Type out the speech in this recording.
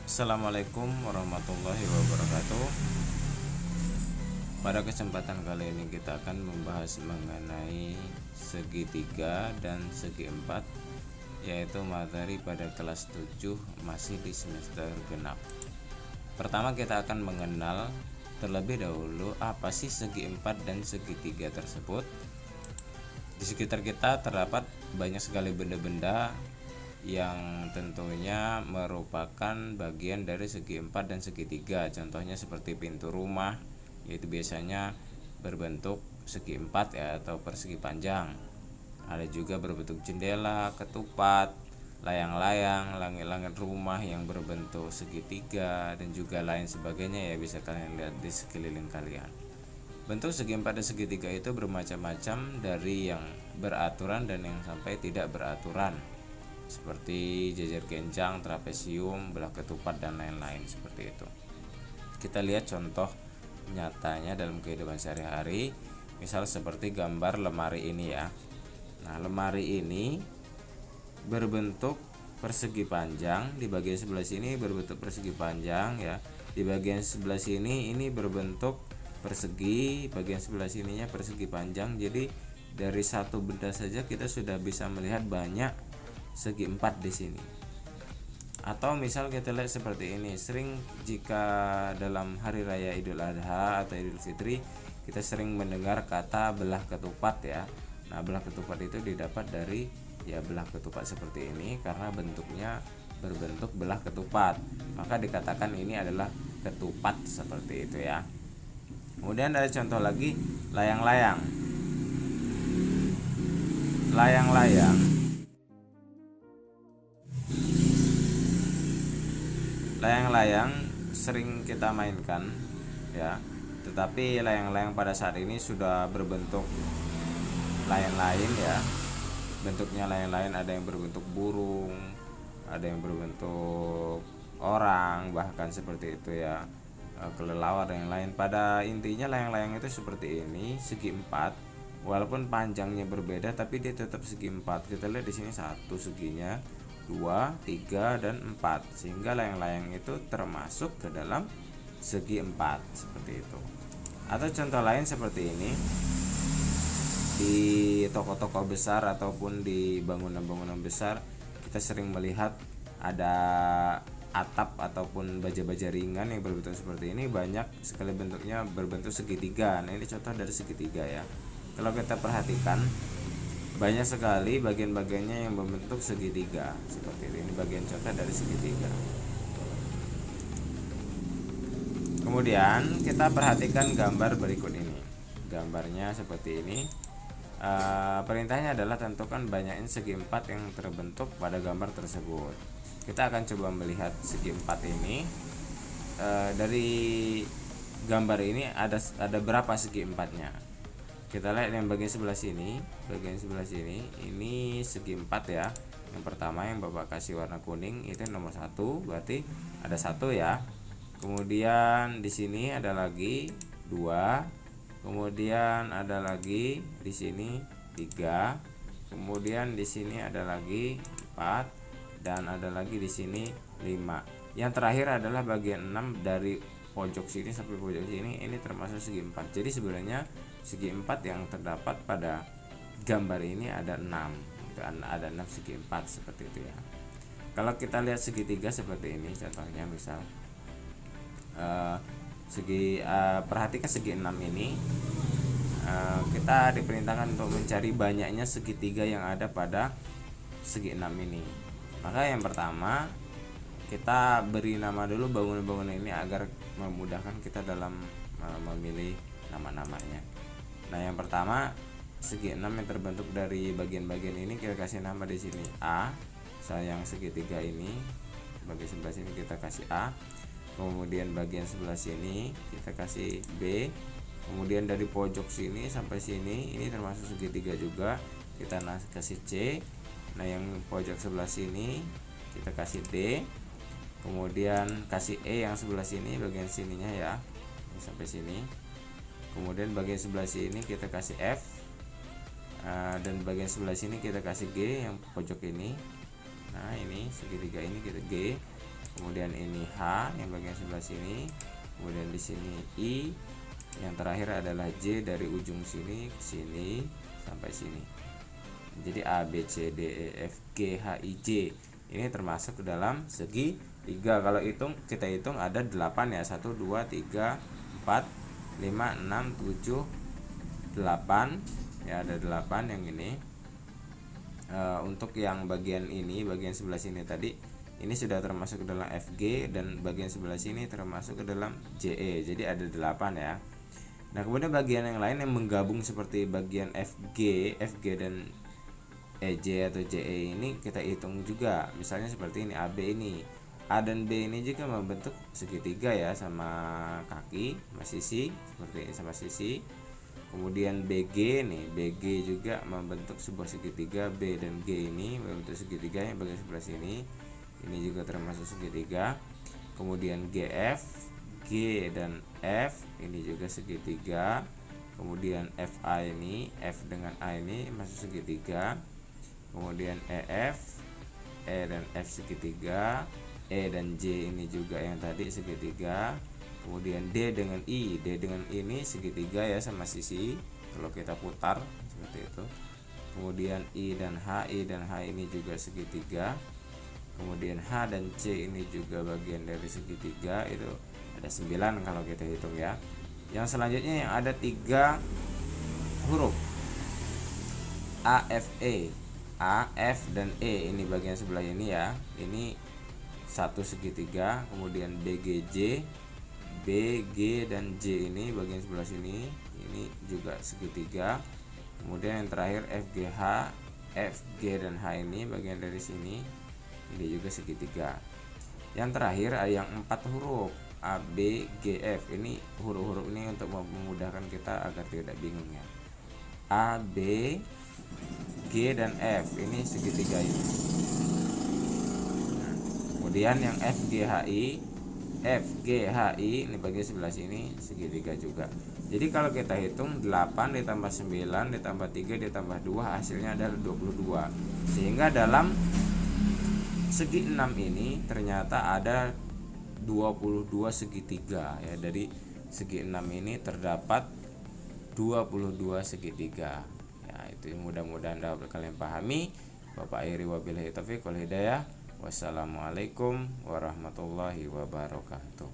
Assalamualaikum warahmatullahi wabarakatuh. Pada kesempatan kali ini kita akan membahas mengenai segitiga dan segi empat, yaitu materi pada kelas 7 masih di semester genap. Pertama kita akan mengenal terlebih dahulu apa sih segi empat dan segitiga tersebut. Di sekitar kita terdapat banyak sekali benda-benda yang tentunya merupakan bagian dari segi empat dan segitiga. Contohnya seperti pintu rumah, yaitu biasanya berbentuk segi empat ya, atau persegi panjang. Ada juga berbentuk jendela, ketupat, layang-layang, langit-langit rumah yang berbentuk segitiga, dan juga lain sebagainya ya, bisa kalian lihat di sekeliling kalian. Bentuk segi empat dan segitiga itu bermacam-macam, dari yang beraturan dan yang sampai tidak beraturan, seperti jajar genjang, trapesium, belah ketupat, dan lain-lain seperti itu. Kita lihat contoh nyatanya dalam kehidupan sehari-hari, misal seperti gambar lemari ini ya. Nah, lemari ini berbentuk persegi panjang, di bagian sebelah sini berbentuk persegi panjang ya. Di bagian sebelah sini ini berbentuk persegi, bagian sebelah sininya persegi panjang. Jadi dari satu benda saja kita sudah bisa melihat banyak segi empat di sini. Atau misal kita lihat seperti ini, sering jika dalam hari raya Idul Adha atau Idul Fitri kita sering mendengar kata belah ketupat ya. Nah, belah ketupat itu didapat dari ya belah ketupat seperti ini karena bentuknya berbentuk belah ketupat, maka dikatakan ini adalah ketupat seperti itu ya. Kemudian ada contoh lagi, layang-layang. Layang-layang Layang-layang sering kita mainkan ya, tetapi layang-layang pada saat ini sudah berbentuk lain-lain ya. Bentuknya lain-lain, ada yang berbentuk burung, ada yang berbentuk orang, bahkan seperti itu ya, kelelawar dan yang lain. Pada intinya layang-layang itu seperti ini, segi empat. Walaupun panjangnya berbeda tapi dia tetap segi empat. Kita lihat di sini satu seginya, 2, 3, dan 4, sehingga layang-layang itu termasuk ke dalam segi empat seperti itu. Atau contoh lain seperti ini, di toko-toko besar ataupun di bangunan-bangunan besar kita sering melihat ada atap ataupun baja-baja ringan yang berbentuk seperti ini, banyak sekali bentuknya berbentuk segitiga. Nah, ini contoh dari segitiga ya. Kalau kita perhatikan, banyak sekali bagian-bagiannya yang membentuk segitiga seperti ini. Ini bagian contoh dari segitiga. Kemudian kita perhatikan gambar berikut ini. Gambarnya seperti ini. Perintahnya adalah tentukan banyaknya segi empat yang terbentuk pada gambar tersebut. Kita akan coba melihat segi empat ini. Dari gambar ini ada berapa segi empatnya? Kita lihat yang bagian sebelah sini, ini segi empat ya. Yang pertama yang Bapak kasih warna kuning itu nomor 1, berarti ada 1 ya. Kemudian di sini ada lagi 2, kemudian ada lagi di sini 3, kemudian di sini ada lagi 4, dan ada lagi di sini 5. Yang terakhir adalah bagian 6, dari pojok sini sampai pojok sini, ini termasuk segi empat. Jadi sebenarnya segi empat yang terdapat pada gambar ini ada 6, ada 6 segi empat seperti itu ya. Kalau kita lihat segitiga seperti ini contohnya, misal perhatikan segi 6 ini, kita diperintahkan untuk mencari banyaknya segitiga yang ada pada segi 6 ini. Maka yang pertama kita beri nama dulu bangunan-bangunan ini agar memudahkan kita dalam memilih nama-namanya. Nah, yang pertama segi 6 yang terbentuk dari bagian-bagian ini kita kasih nama di sini A. Yang segitiga ini bagian sebelah sini kita kasih A. Kemudian bagian sebelah sini kita kasih B. Kemudian dari pojok sini sampai sini ini termasuk segitiga juga, kita kasih C. Nah, yang pojok sebelah sini kita kasih D. Kemudian kasih E yang sebelah sini, bagian sininya ya, sampai sini. Kemudian bagian sebelah sini kita kasih F, dan bagian sebelah sini kita kasih G yang pojok ini. Nah, ini segitiga ini kita G. kemudian ini H yang bagian sebelah sini, kemudian di sini I, yang terakhir adalah J dari ujung sini ke sini sampai sini. Jadi A B C D E F G H I J ini termasuk ke dalam segi 3. Kalau kita hitung ada 8 ya. 1 2 3 4 5 6 7 8 ya, ada 8 yang ini. Untuk yang bagian ini, bagian sebelah sini tadi ini sudah termasuk ke dalam FG, dan bagian sebelah sini termasuk ke dalam JE. Jadi ada 8 ya. Nah, kemudian bagian yang lain yang menggabung seperti bagian FG dan EJ atau JE ini kita hitung juga. Misalnya seperti ini AB ini. A dan B ini juga membentuk segitiga ya, sama kaki, sama sisi, seperti ini sama sisi. Kemudian BG nih, BG juga membentuk sebuah segitiga. B dan G ini membentuk segitiga yang bagian sebelah sini. Ini juga termasuk segitiga. Kemudian GF, G dan F ini juga segitiga. Kemudian FA ini, F dengan A ini masuk segitiga. Kemudian EF, E dan F segitiga. E dan J ini juga yang tadi segitiga. Kemudian D dengan I, D dengan I ini segitiga ya, sama sisi kalau kita putar seperti itu. Kemudian I dan H ini juga segitiga. Kemudian H dan C ini juga bagian dari segitiga, itu ada 9 kalau kita hitung ya. Yang selanjutnya yang ada 3 huruf A, F, E. A, F dan E ini bagian sebelah ini ya. Ini satu segitiga. Kemudian B, G, J, B, G dan J ini bagian sebelah sini, ini juga segitiga. Kemudian yang terakhir F, G, H, F, G dan H ini bagian dari sini, ini juga segitiga. Yang terakhir yang 4 huruf A, B, G, F. Ini huruf-huruf ini untuk memudahkan kita agar tidak bingung ya. A, B, G dan F ini segitiga ini. Nah, kemudian yang F, G, H, I, F, G, H, I ini bagian sebelah sini segitiga juga. Jadi kalau kita hitung 8 ditambah 9 ditambah 3 ditambah 2 hasilnya adalah 22. Sehingga dalam segi 6 ini ternyata ada 22 segitiga ya. Dari segi 6 ini terdapat 22 segitiga. Ya, itu mudah-mudahan dapat kalian pahami. Bapak akhiri wabillahi taufiq wal hidayah. Wassalamualaikum warahmatullahi wabarakatuh.